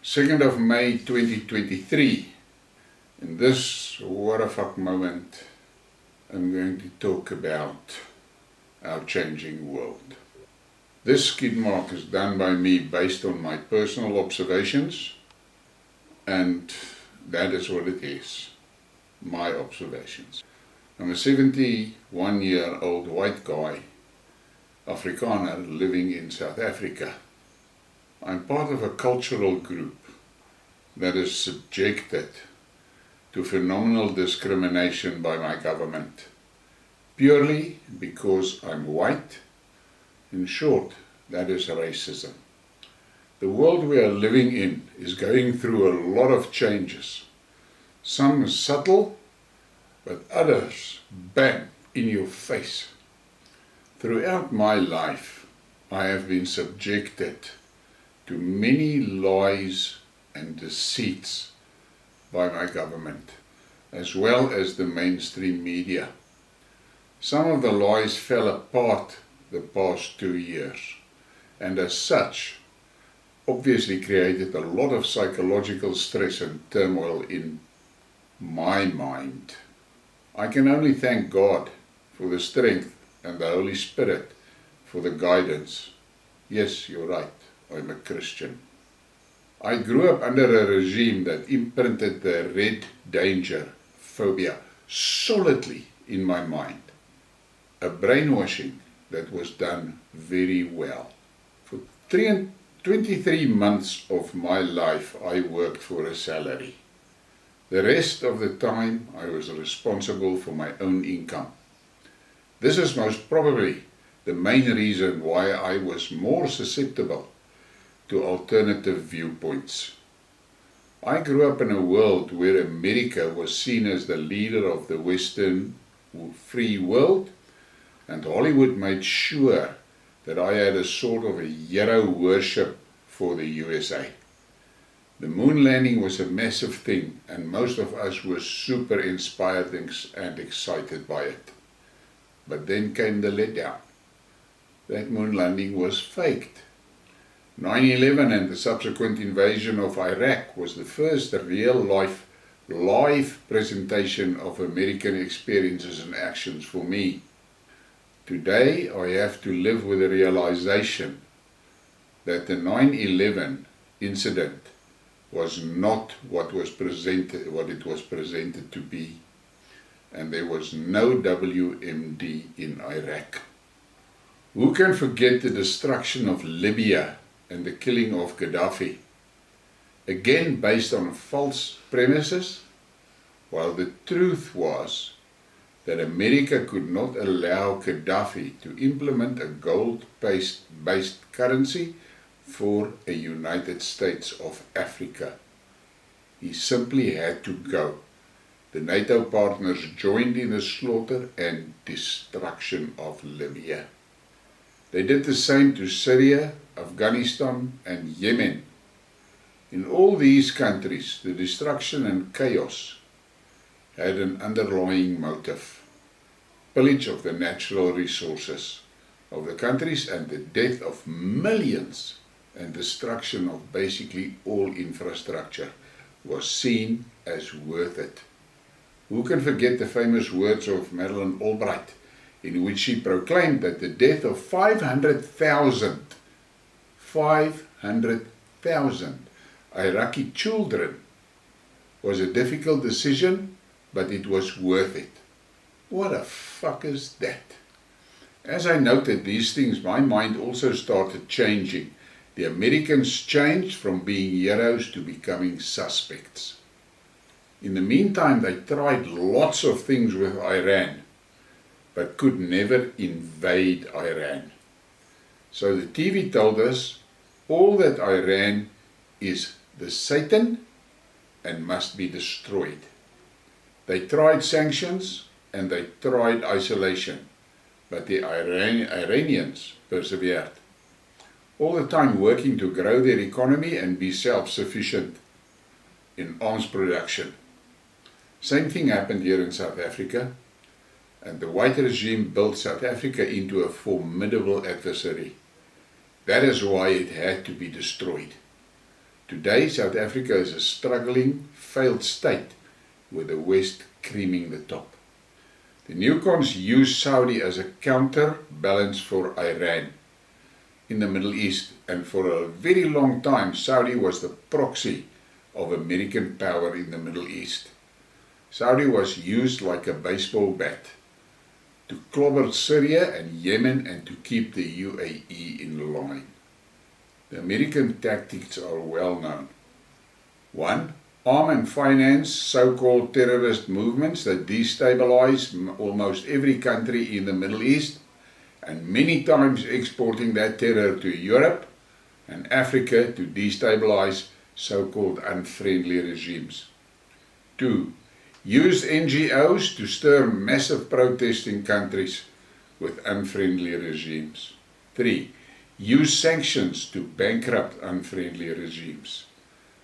2nd of May 2023. In this what a fuck moment, I'm going to talk about our changing world. This Skidmark is done by me based on my personal observations, and that is what it is, my observations. I'm a 71-year-old white guy, Afrikaner, living in South Africa. I'm part of a cultural group that is subjected to phenomenal discrimination by my government, purely because I'm white. In short, that is racism. The world we are living in is going through a lot of changes. Some subtle, but others bang in your face. Throughout my life, I have been subjected to many lies and deceits by my government, as well as the mainstream media. Some of the lies fell apart the past 2 years, and as such, obviously created a lot of psychological stress and turmoil in my mind. I can only thank God for the strength and the Holy Spirit for the guidance. Yes, you're right, I'm a Christian. I grew up under a regime that imprinted the red danger phobia solidly in my mind. A brainwashing that was done very well. For 23 months of my life, I worked for a salary. The rest of the time, I was responsible for my own income. This is most probably the main reason why I was more susceptible to alternative viewpoints. I grew up in a world where America was seen as the leader of the Western free world, and Hollywood made sure that I had a sort of a hero worship for the USA. The moon landing was a massive thing, and most of us were super inspired and excited by it. But then came the letdown. That moon landing was faked. 9/11 and the subsequent invasion of Iraq was the first real-life live presentation of American experiences and actions for me. Today I have to live with the realization that the 9/11 incident was not what it was presented to be, and there was no WMD in Iraq. Who can forget the destruction of Libya and the killing of Gaddafi, again based on false premises, while the truth was that America could not allow Gaddafi to implement a gold-based currency for a United States of Africa. He simply had to go. The NATO partners joined in the slaughter and destruction of Libya. They did the same to Syria, Afghanistan and Yemen. In all these countries, the destruction and chaos had an underlying motive: pillage of the natural resources of the countries and the death of millions and destruction of basically all infrastructure was seen as worth it. Who can forget the famous words of Madeleine Albright, in which she proclaimed that the death of 500,000 Iraqi children was a difficult decision, but it was worth it. What the fuck is that? As I noted these things, my mind also started changing. The Americans changed from being heroes to becoming suspects. In the meantime, they tried lots of things with Iran, but could never invade Iran. So the TV told us all that Iran is the Satan and must be destroyed. They tried sanctions and they tried isolation, but the Iranians persevered, all the time working to grow their economy and be self-sufficient in arms production. Same thing happened here in South Africa, and the white regime built South Africa into a formidable adversary. That is why it had to be destroyed. Today, South Africa is a struggling, failed state with the West creaming the top. The newcons use Saudi as a counterbalance for Iran in the Middle East, and for a very long time Saudi was the proxy of American power in the Middle East. Saudi was used like a baseball bat to clobber Syria and Yemen and to keep the UAE in line. The American tactics are well known. 1. Arm and finance so-called terrorist movements that destabilize almost every country in the Middle East, and many times exporting that terror to Europe and Africa to destabilize so-called unfriendly regimes. 2. Use NGOs to stir massive protest in countries with unfriendly regimes. 3. Use sanctions to bankrupt unfriendly regimes.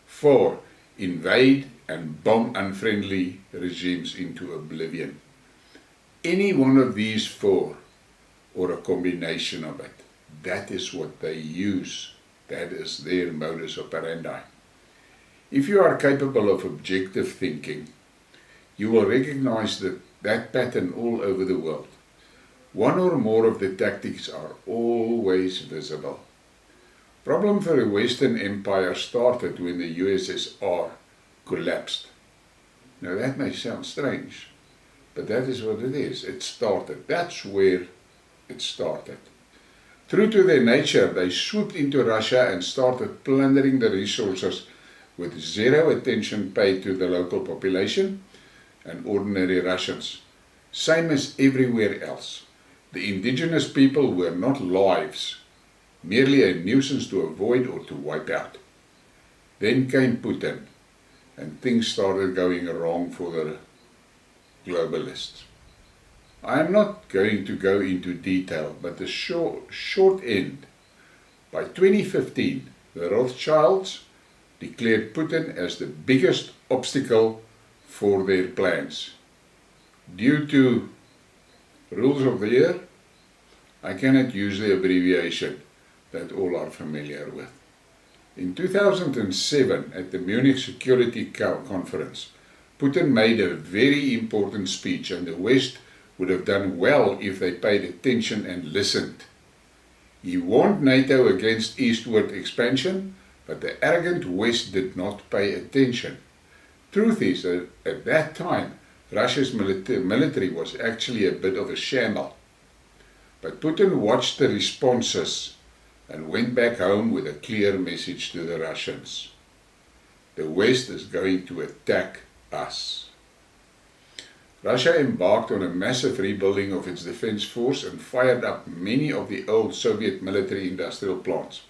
4. Invade and bomb unfriendly regimes into oblivion. Any one of these 4, or a combination of it, that is what they use. That is their modus operandi. If you are capable of objective thinking, you will recognize that pattern all over the world. One or more of the tactics are always visible. Problem for the Western Empire started when the USSR collapsed. Now that may sound strange, but that is what it is. It started. That's where it started. True to their nature, they swooped into Russia and started plundering the resources with zero attention paid to the local population and ordinary Russians. Same as everywhere else. The indigenous people were not lives, merely a nuisance to avoid or to wipe out. Then came Putin, and things started going wrong for the globalists. I am not going to go into detail, but the short end. By 2015, the Rothschilds declared Putin as the biggest obstacle for their plans. Due to rules of the year, I cannot use the abbreviation that all are familiar with. In 2007, at the Munich Security Conference, Putin made a very important speech, and the West would have done well if they paid attention and listened. He warned NATO against eastward expansion, but the arrogant West did not pay attention. Truth is that at that time, Russia's military was actually a bit of a shamble. But Putin watched the responses and went back home with a clear message to the Russians. The West is going to attack us. Russia embarked on a massive rebuilding of its defense force and fired up many of the old Soviet military-industrial plants.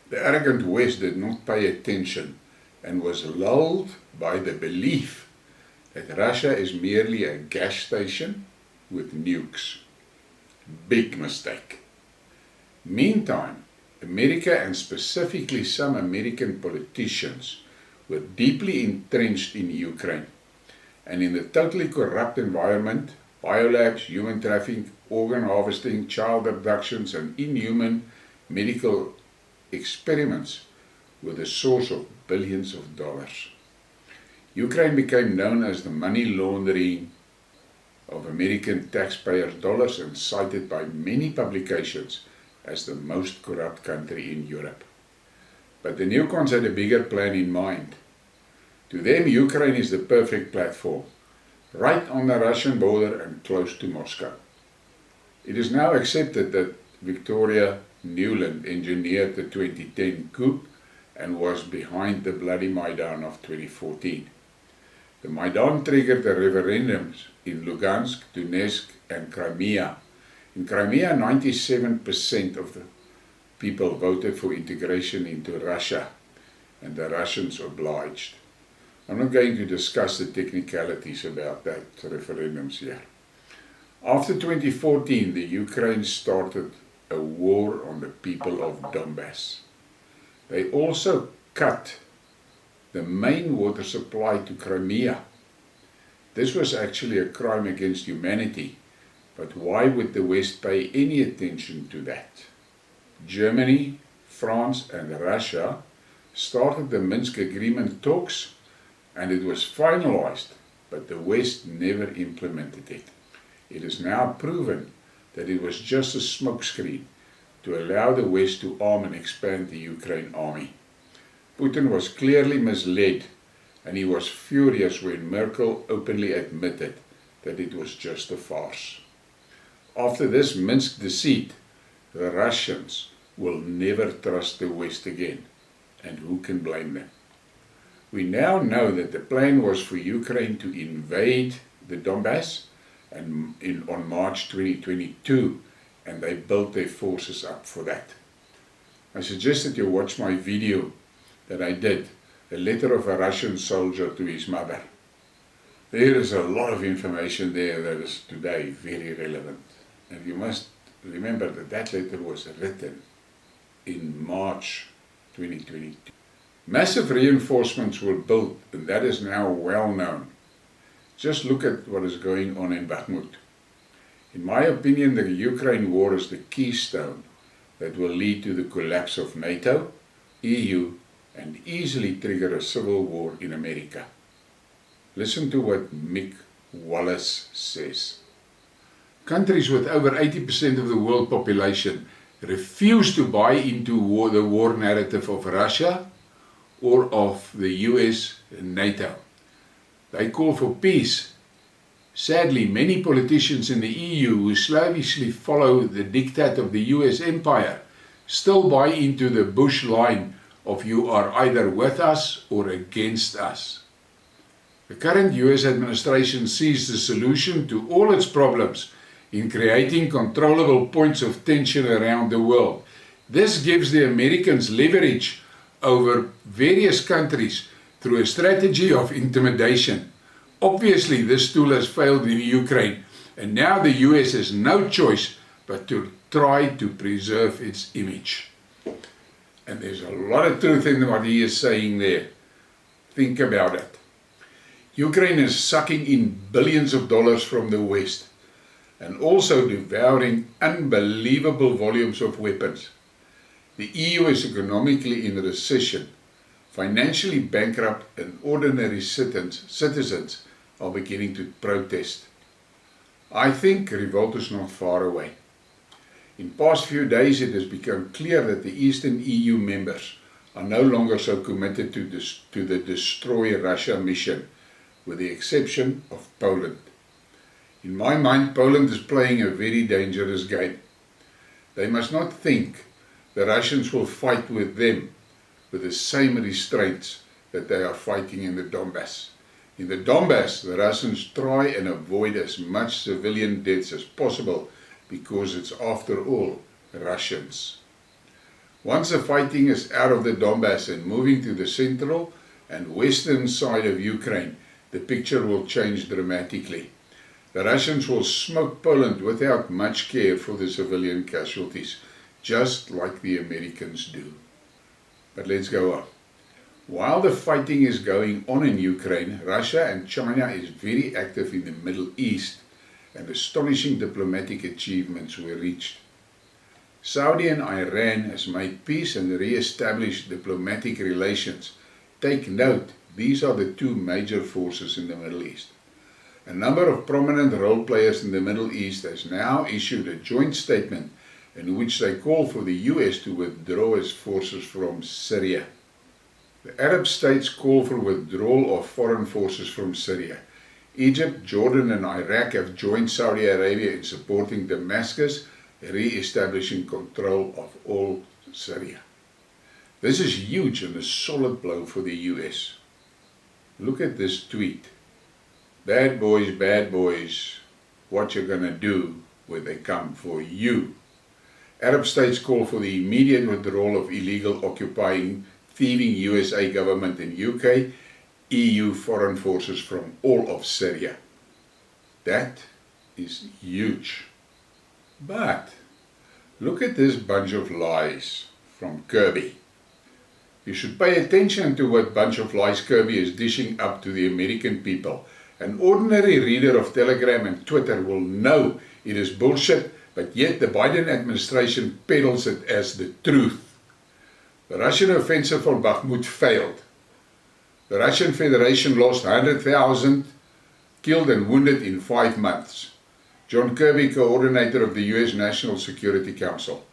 The arrogant West did not pay attention and was lulled by the belief that Russia is merely a gas station with nukes. Big mistake. Meantime, America, and specifically some American politicians, were deeply entrenched in Ukraine, and in the totally corrupt environment, biolabs, human trafficking, organ harvesting, child abductions, and inhuman medical experiments were the source of billions of dollars. Ukraine became known as the money laundering of American taxpayers' dollars and cited by many publications as the most corrupt country in Europe. But the newcons had a bigger plan in mind. To them, Ukraine is the perfect platform, right on the Russian border and close to Moscow. It is now accepted that Victoria Nuland engineered the 2010 coup and was behind the bloody Maidan of 2014. The Maidan triggered the referendums in Lugansk, Donetsk, and Crimea. In Crimea, 97% of the people voted for integration into Russia, and the Russians obliged. I'm not going to discuss the technicalities about that referendums here. After 2014, the Ukraine started a war on the people of Donbass. They also cut the main water supply to Crimea. This was actually a crime against humanity, but why would the West pay any attention to that? Germany, France, and Russia started the Minsk Agreement talks, and it was finalized, but the West never implemented it. It is now proven that it was just a smokescreen to allow the West to arm and expand the Ukraine army. Putin was clearly misled, and he was furious when Merkel openly admitted that it was just a farce. After this Minsk deceit, the Russians will never trust the West again, and who can blame them? We now know that the plan was for Ukraine to invade the Donbass on March 2022, and they built their forces up for that. I suggest that you watch my video that I did, a letter of a Russian soldier to his mother. There is a lot of information there that is today very relevant. And you must remember that that letter was written in March 2022. Massive reinforcements were built, and that is now well known. Just look at what is going on in Bakhmut. In my opinion, the Ukraine war is the keystone that will lead to the collapse of NATO, EU, and easily trigger a civil war in America. Listen to what Mick Wallace says. Countries with over 80% of the world population refuse to buy into the war narrative of Russia or of the US and NATO. They call for peace. Sadly, many politicians in the EU who slavishly follow the diktat of the US empire still buy into the Bush line of you are either with us or against us. The current US administration sees the solution to all its problems in creating controllable points of tension around the world. This gives the Americans leverage over various countries through a strategy of intimidation. Obviously, this tool has failed in Ukraine, and now the US has no choice but to try to preserve its image. And there's a lot of truth in what he is saying there. Think about it. Ukraine is sucking in billions of dollars from the West and also devouring unbelievable volumes of weapons. The EU is economically in recession, financially bankrupt, and ordinary citizens are beginning to protest. I think revolt is not far away. In past few days it has become clear that the Eastern EU members are no longer so committed to the Destroy Russia mission, with the exception of Poland. In my mind, Poland is playing a very dangerous game. They must not think the Russians will fight with them with the same restraints that they are fighting in the Donbass. In the Donbass, the Russians try and avoid as much civilian deaths as possible because it's, after all, Russians. Once the fighting is out of the Donbass and moving to the central and western side of Ukraine, the picture will change dramatically. The Russians will smoke Poland without much care for the civilian casualties, just like the Americans do. But let's go on. While the fighting is going on in Ukraine, Russia and China is very active in the Middle East, and astonishing diplomatic achievements were reached. Saudi and Iran has made peace and re-established diplomatic relations. Take note, these are the two major forces in the Middle East. A number of prominent role players in the Middle East has now issued a joint statement in which they call for the US to withdraw its forces from Syria. The Arab states call for withdrawal of foreign forces from Syria. Egypt, Jordan and Iraq have joined Saudi Arabia in supporting Damascus, re-establishing control of all Syria. This is huge and a solid blow for the US. Look at this tweet. Bad boys, what you gonna do when they come for you? Arab states call for the immediate withdrawal of illegal occupying, thieving USA government in UK, EU foreign forces from all of Syria. That is huge. But look at this bunch of lies from Kirby. You should pay attention to what bunch of lies Kirby is dishing up to the American people. An ordinary reader of Telegram and Twitter will know it is bullshit, but yet the Biden administration peddles it as the truth. The Russian offensive on Bakhmut failed. The Russian Federation lost 100,000 killed and wounded in 5 months. John Kirby, coordinator of the US National Security Council.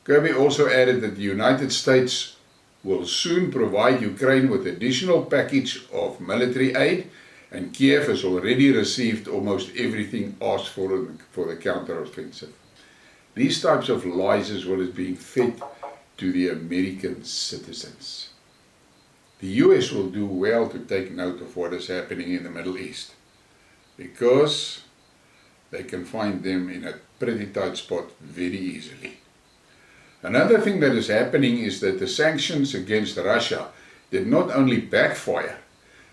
Kirby also added that the United States will soon provide Ukraine with additional package of military aid, and Kiev has already received almost everything asked for the counteroffensive. These types of lies is what is being fed to the American citizens. The US will do well to take note of what is happening in the Middle East, because they can find them in a pretty tight spot very easily. Another thing that is happening is that the sanctions against Russia did not only backfire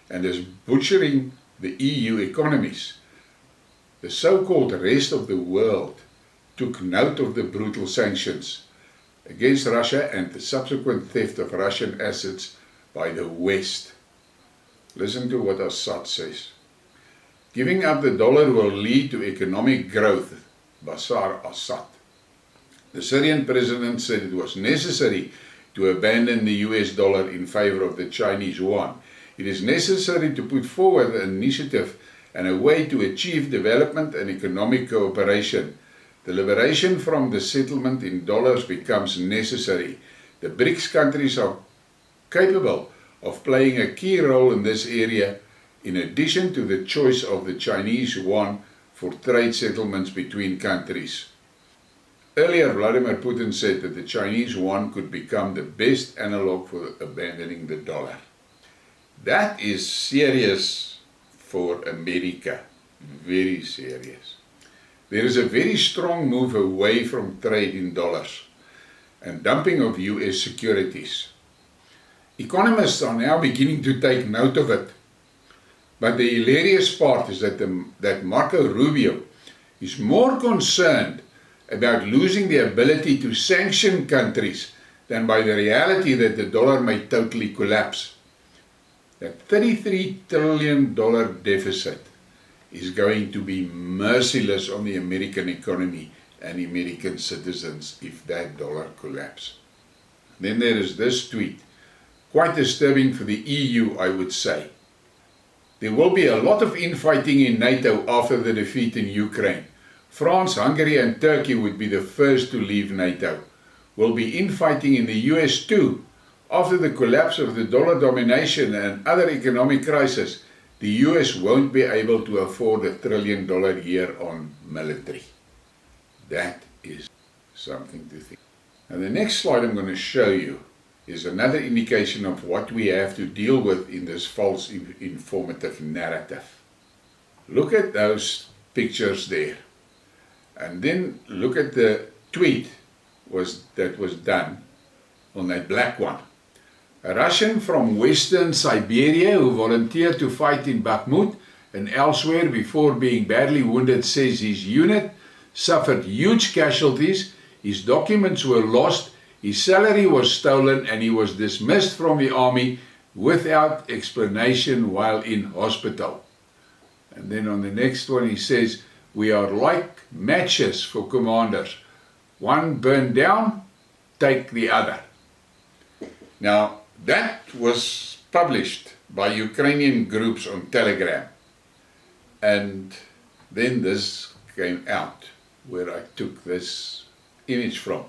and is butchering the EU economies. The so-called rest of the world took note of the brutal sanctions against Russia and the subsequent theft of Russian assets by the West. Listen to what Assad says. Giving up the dollar will lead to economic growth, Bashar Assad. The Syrian president said it was necessary to abandon the US dollar in favor of the Chinese yuan. It is necessary to put forward an initiative and a way to achieve development and economic cooperation. The liberation from the settlement in dollars becomes necessary. The BRICS countries are capable of playing a key role in this area, in addition to the choice of the Chinese yuan for trade settlements between countries. Earlier, Vladimir Putin said that the Chinese yuan could become the best analog for abandoning the dollar. That is serious for America, very serious. There is a very strong move away from trade in dollars and dumping of US securities. Economists are now beginning to take note of it. But the hilarious part is that Marco Rubio is more concerned about losing the ability to sanction countries than by the reality that the dollar may totally collapse. That $33 trillion deficit is going to be merciless on the American economy and American citizens if that dollar collapses. Then there is this tweet, quite disturbing for the EU, I would say. There will be a lot of infighting in NATO after the defeat in Ukraine. France, Hungary and Turkey would be the first to leave NATO. Will be infighting in the US too. After the collapse of the dollar domination and other economic crisis, the US won't be able to afford $1 trillion a year on military. That is something to think. Now the next slide I'm going to show you is another indication of what we have to deal with in this false informative narrative. Look at those pictures there. And then look at the tweet that was done on that black one. A Russian from Western Siberia who volunteered to fight in Bakhmut and elsewhere before being badly wounded says his unit suffered huge casualties, his documents were lost, his salary was stolen and he was dismissed from the army without explanation while in hospital. And then on the next one he says, we are like matches for commanders. One burned down, take the other. Now, that was published by Ukrainian groups on Telegram. And then this came out, where I took this image from.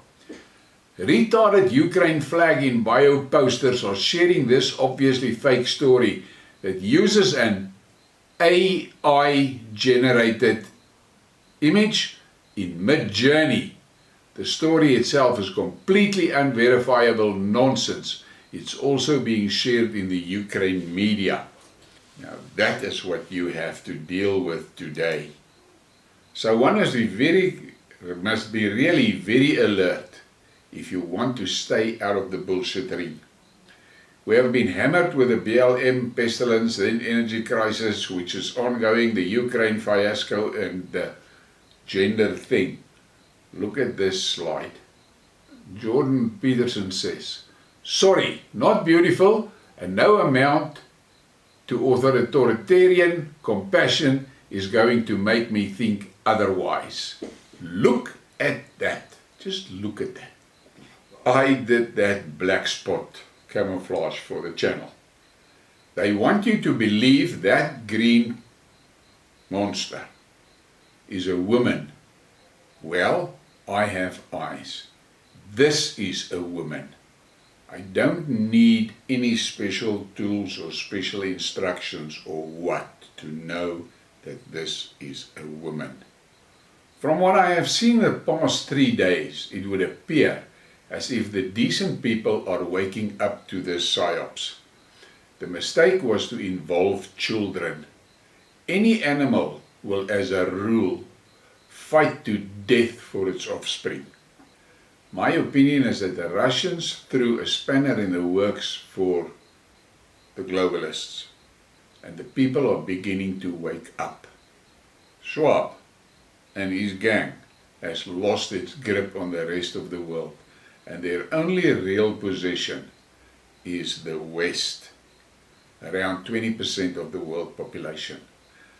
Retarded Ukraine flag in bio posters are sharing this obviously fake story that uses an AI-generated image in mid-journey. The story itself is completely unverifiable nonsense. It's also being shared in the Ukraine media. Now that is what you have to deal with today. So one must be really very alert if you want to stay out of the bullshittery. We have been hammered with the BLM pestilence, then energy crisis, which is ongoing, the Ukraine fiasco and the gender thing. Look at this slide. Jordan Peterson says, sorry, not beautiful, and no amount to authoritarian compassion is going to make me think otherwise. Look at that. Just look at that. I did that black spot camouflage for the channel. They want you to believe that green monster is a woman. Well, I have eyes. This is a woman. I don't need any special tools or special instructions or what to know that this is a woman. From what I have seen the past 3 days, it would appear as if the decent people are waking up to this psyops. The mistake was to involve children. Any animal will, as a rule, fight to death for its offspring. My opinion is that the Russians threw a spanner in the works for the globalists, and the people are beginning to wake up. Schwab and his gang has lost its grip on the rest of the world, and their only real possession is the West, around 20% of the world population.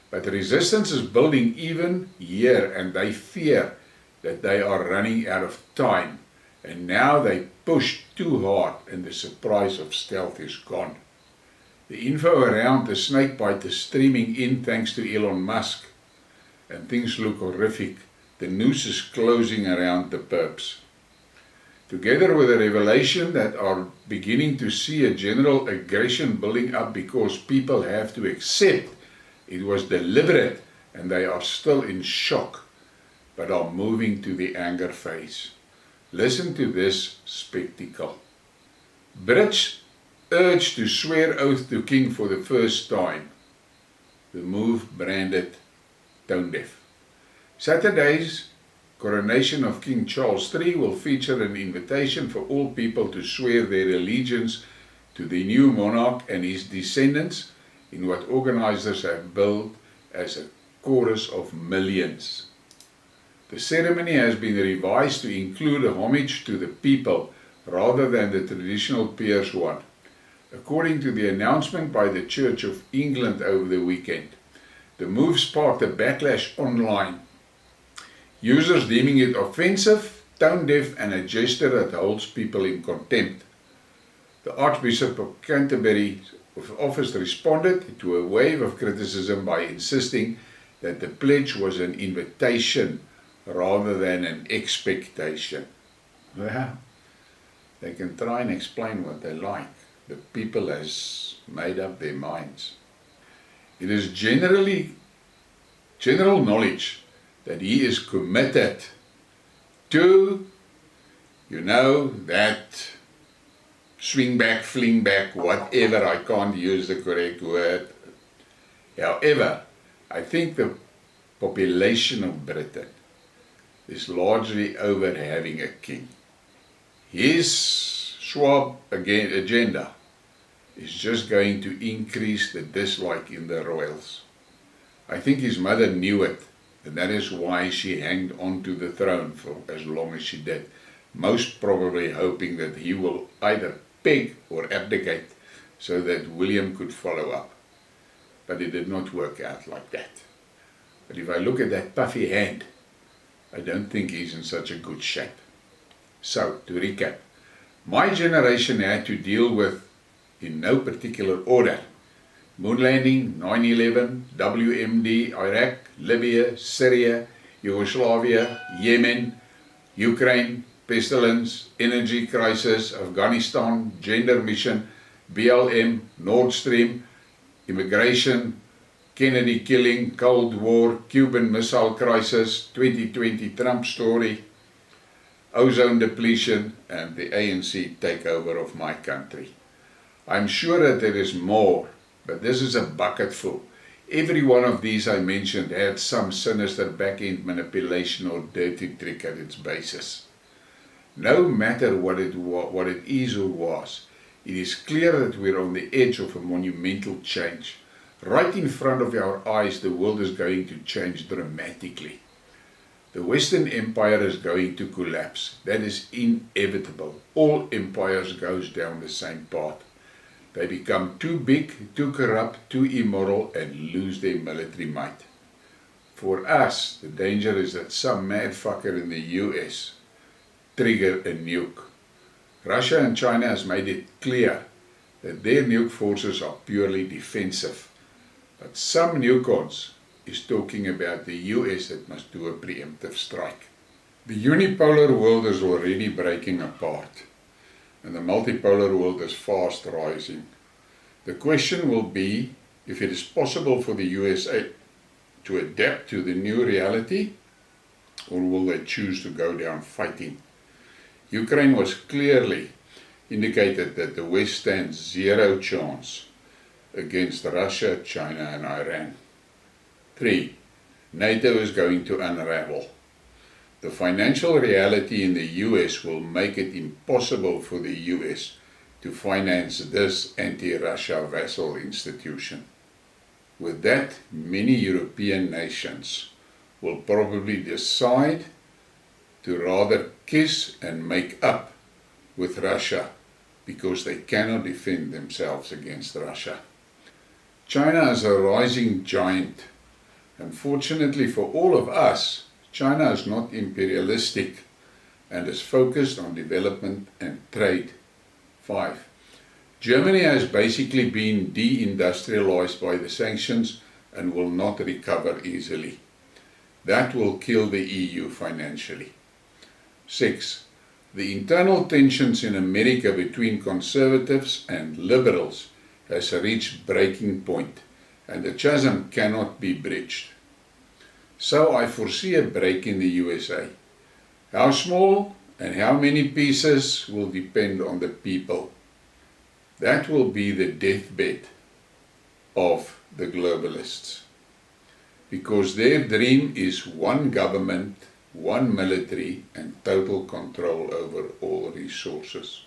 But resistance is building even here, and they fear that they are running out of time, and now they push too hard and the surprise of stealth is gone. The info around the snakebite is streaming in thanks to Elon Musk, and things look horrific. The noose is closing around the perps. Together with the revelation that are beginning to see a general aggression building up because people have to accept it was deliberate and they are still in shock, but are moving to the anger phase. Listen to this spectacle. Brits urged to swear oath to king for the first time. The move branded tone deaf. Saturday's coronation of King Charles III will feature an invitation for all people to swear their allegiance to the new monarch and his descendants in what organizers have billed as a chorus of millions. The ceremony has been revised to include a homage to the people rather than the traditional peers one, according to the announcement by the Church of England over the weekend. The move sparked a backlash online, users deeming it offensive, tone-deaf, and a gesture that holds people in contempt. The Archbishop of Canterbury's office responded to a wave of criticism by insisting that the pledge was an invitation rather than an expectation. Well, they can try and explain what they like. The people has made up their minds. It is general knowledge that he is committed to, that swing back, fling back, whatever, I can't use the correct word. However, I think the population of Britain is largely over having a king. His Schwab agenda is just going to increase the dislike in the royals. I think his mother knew it, and that is why she hanged on to the throne for as long as she did, most probably hoping that he will either peg or abdicate so that William could follow up. But it did not work out like that. But if I look at that puffy hand, I don't think he's in such a good shape. So, to recap, my generation had to deal with, in no particular order, moon landing, 9/11, WMD, Iraq, Libya, Syria, Yugoslavia, Yemen, Ukraine, pestilence, energy crisis, Afghanistan, gender mission, BLM, Nord Stream, immigration, Kennedy killing, Cold War, Cuban Missile Crisis, 2020 Trump story, ozone depletion, and the ANC takeover of my country. I'm sure that there is more, but this is a bucket full. Every one of these I mentioned had some sinister back-end manipulation or dirty trick at its basis. No matter what it is or was, it is clear that we're on the edge of a monumental change. Right in front of our eyes, the world is going to change dramatically. The Western Empire is going to collapse. That is inevitable. All empires goes down the same path. They become too big, too corrupt, too immoral, and lose their military might. For us, the danger is that some mad fucker in the US trigger a nuke. Russia and China has made it clear that their nuke forces are purely defensive. But some newcons is talking about the US that must do a preemptive strike. The unipolar world is already breaking apart, and the multipolar world is fast rising. The question will be if it is possible for the USA to adapt to the new reality, or will they choose to go down fighting? Ukraine was clearly indicated that the West stands zero chance against Russia, China and Iran. 3. NATO is going to unravel. The financial reality in the US will make it impossible for the US to finance this anti-Russia vassal institution. With that, many European nations will probably decide to rather kiss and make up with Russia because they cannot defend themselves against Russia. China is a rising giant. Unfortunately for all of us, China is not imperialistic and is focused on development and trade. 5. Germany has basically been deindustrialized by the sanctions and will not recover easily. That will kill the EU financially. 6. The internal tensions in America between conservatives and liberals has reached breaking point, and the chasm cannot be bridged. So I foresee a break in the USA. How small and how many pieces will depend on the people. That will be the deathbed of the globalists, because their dream is one government, one military and total control over all resources.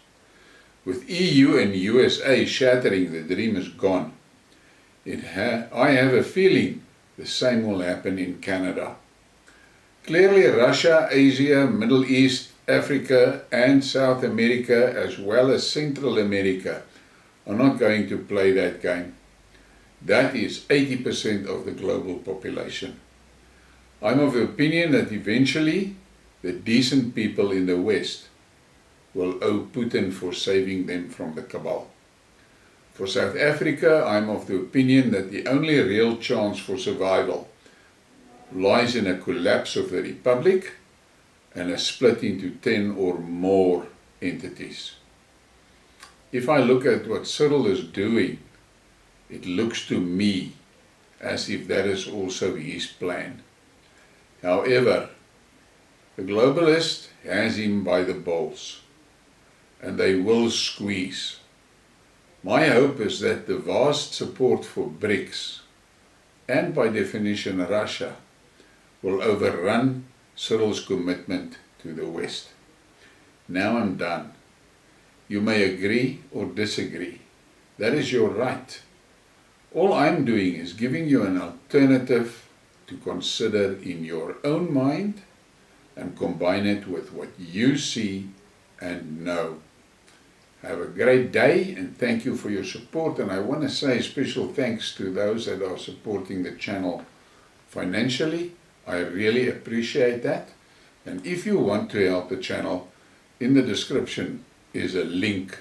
With EU and USA shattering, the dream is gone. I have a feeling the same will happen in Canada. Clearly Russia, Asia, Middle East, Africa and South America as well as Central America are not going to play that game. That is 80% of the global population. I'm of the opinion that eventually the decent people in the West will owe Putin for saving them from the cabal. For South Africa, I'm of the opinion that the only real chance for survival lies in a collapse of the Republic and a split into 10 or more entities. If I look at what Cyril is doing, it looks to me as if that is also his plan. However, the globalist has him by the balls, and they will squeeze. My hope is that the vast support for BRICS, and by definition Russia, will overrun Cyril's commitment to the West. Now I'm done. You may agree or disagree. That is your right. All I'm doing is giving you an alternative to consider in your own mind and combine it with what you see and know. Have a great day and thank you for your support, and I want to say special thanks to those that are supporting the channel financially. I really appreciate that, and if you want to help the channel, in the description is a link.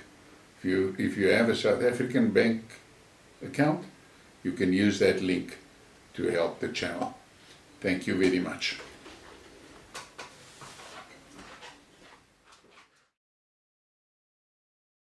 If you have a South African bank account, you can use that link to help the channel. Thank you very much.